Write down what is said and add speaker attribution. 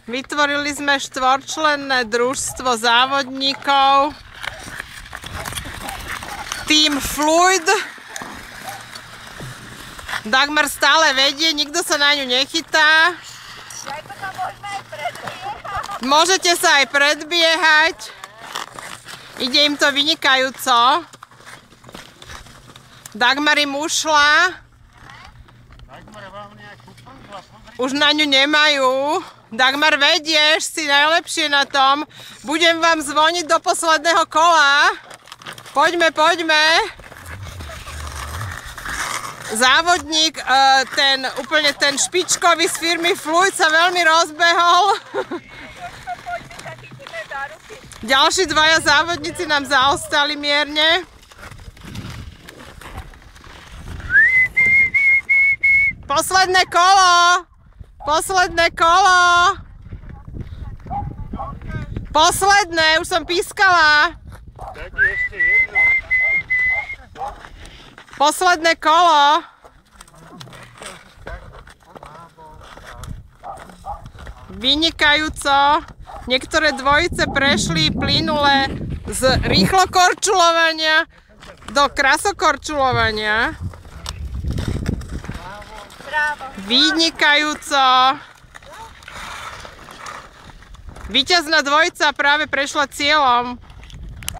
Speaker 1: Vytvorili sme štvorčlenné družstvo závodníkov. Team Fluid. Dagmar stále vedie, nikto sa na ňu nechytá. Môžete sa aj predbiehať. Ide im to vynikajúco. Dagmar im ušla. Už na ňu nemajú. Dagmar, vedieš, si najlepšie na tom. Budem vám zvoniť do posledného kola. Poďme, poďme. Závodník, úplne ten špičkový z firmy Fluid sa veľmi rozbehol. Ďalší dvaja závodníci nám zaostali mierne. Posledné kolo! Posledné kolo! Posledné, už som pískala. Posledné kolo. Vynikajúco. Niektoré dvojice prešli plynule z rýchlokorčulovania do krasokorčulovania. Vynikajúco. Víťazná dvojica práve prešla cieľom.